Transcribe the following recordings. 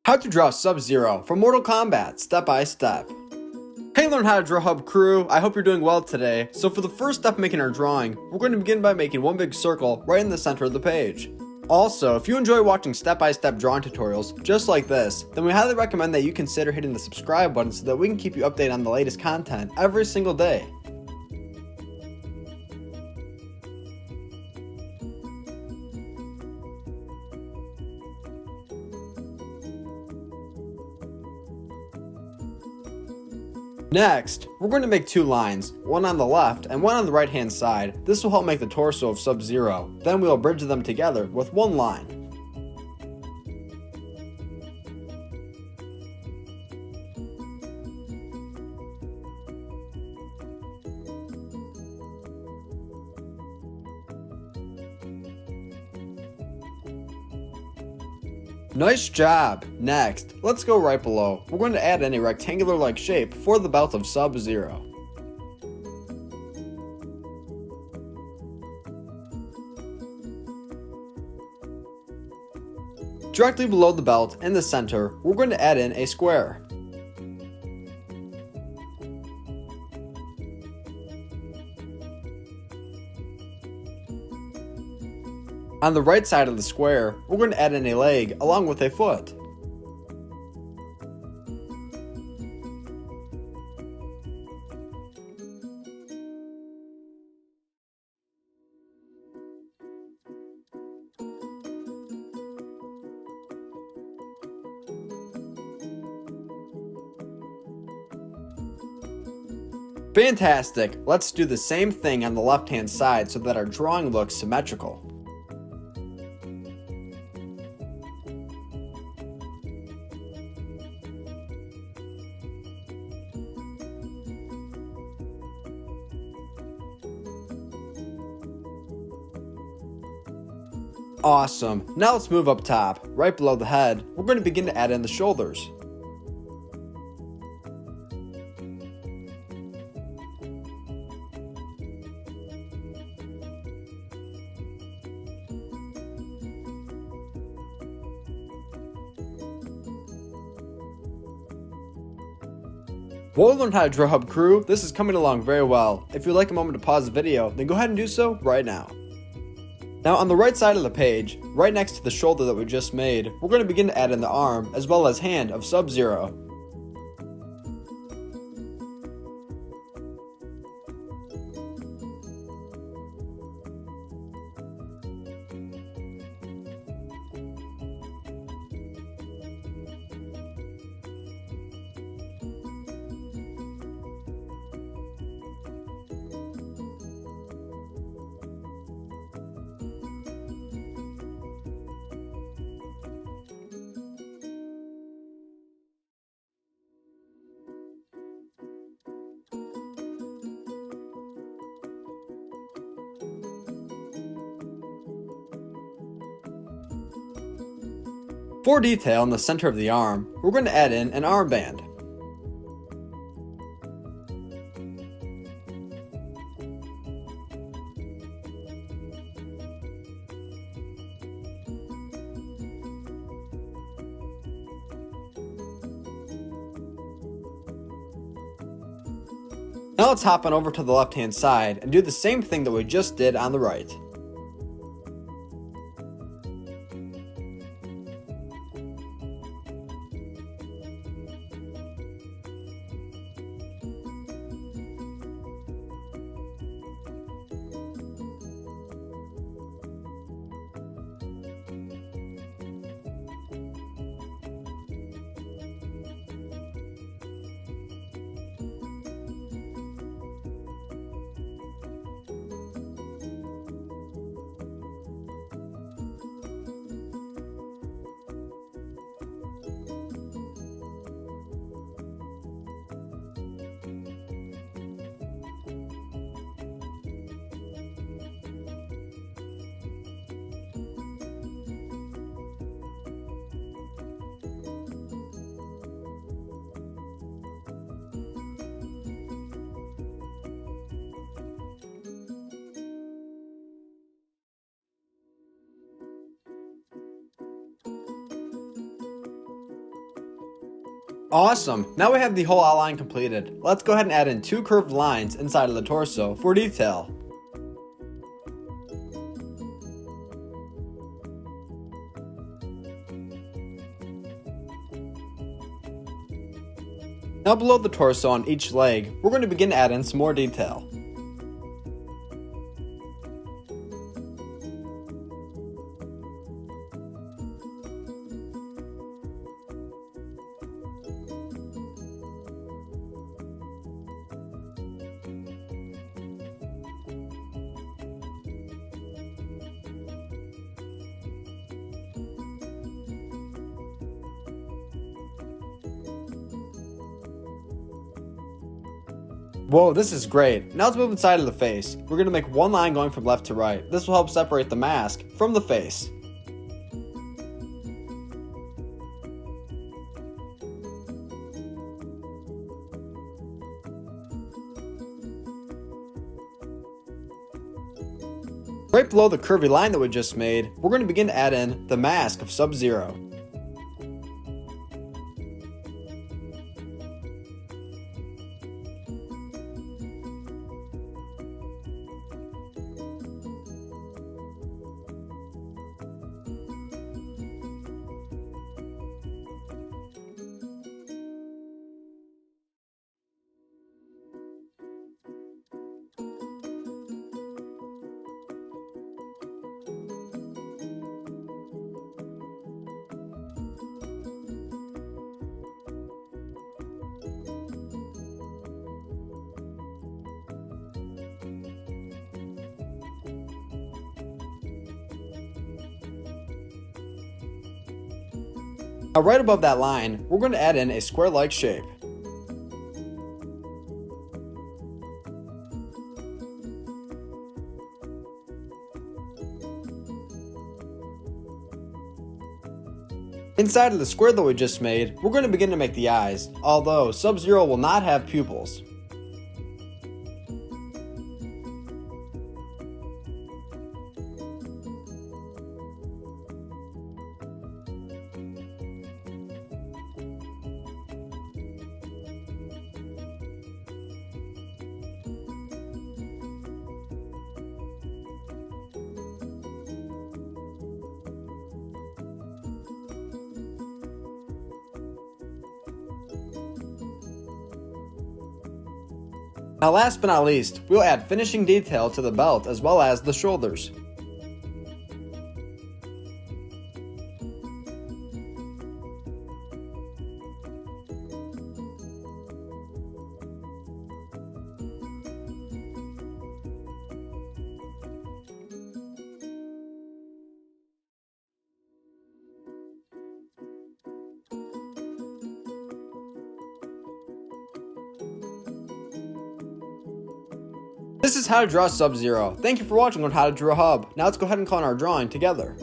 How to draw Subzero from Mortal Kombat, step by step. Hey Learn How to Draw Hub crew, I hope you're doing well today. So for the first step making our drawing, we're going to begin by making one big circle right in the center of the page. Also, if you enjoy watching step-by-step drawing tutorials just like this, then we highly recommend that you consider hitting the subscribe button so that we can keep you updated on the latest content every single day. Next, we're going to make two lines, one on the left and one on the right hand side. This will help make the torso of Sub-Zero. Then we'll bridge them together with one line. Nice job! Next, let's go right below. We're going to add in a rectangular-like shape for the belt of Sub-Zero. Directly below the belt, in the center, we're going to add in a square. On the right side of the square, we're going to add in a leg along with a foot. Fantastic! Let's do the same thing on the left hand side so that our drawing looks symmetrical. Awesome. Now let's move up top. Right below the head, we're going to begin to add in the shoulders. Well learned how to draw Hub crew, this is coming along very well. If you'd like a moment to pause the video, then go ahead and do so right now. Now on the right side of the page, right next to the shoulder that we just made, we're going to begin to add in the arm as well as hand of Sub-Zero. For detail in the center of the arm, we're going to add in an armband. Now let's hop on over to the left hand side and do the same thing that we just did on the right. Awesome! Now we have the whole outline completed. Let's go ahead and add in 2 curved lines inside of the torso for detail. Now below the torso on each leg, we're going to begin to add in some more detail. Whoa, this is great. Now let's move inside of the face. We're going to make one line going from left to right. This will help separate the mask from the face. Right below the curvy line that we just made, we're going to begin to add in the mask of Subzero. Now right above that line, we're going to add in a square-like shape. Inside of the square that we just made, we're going to begin to make the eyes, although Subzero will not have pupils. Now last but not least, we'll add finishing detail to the belt as well as the shoulders. This is how to draw Subzero. Thank you for watching on How to Draw a Hub. Now let's go ahead and clone our drawing together.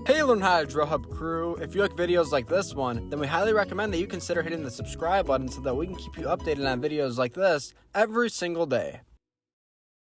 Hey Learn How to Drill Hub crew, if you like videos like this one, then we highly recommend that you consider hitting the subscribe button so that we can keep you updated on videos like this every single day.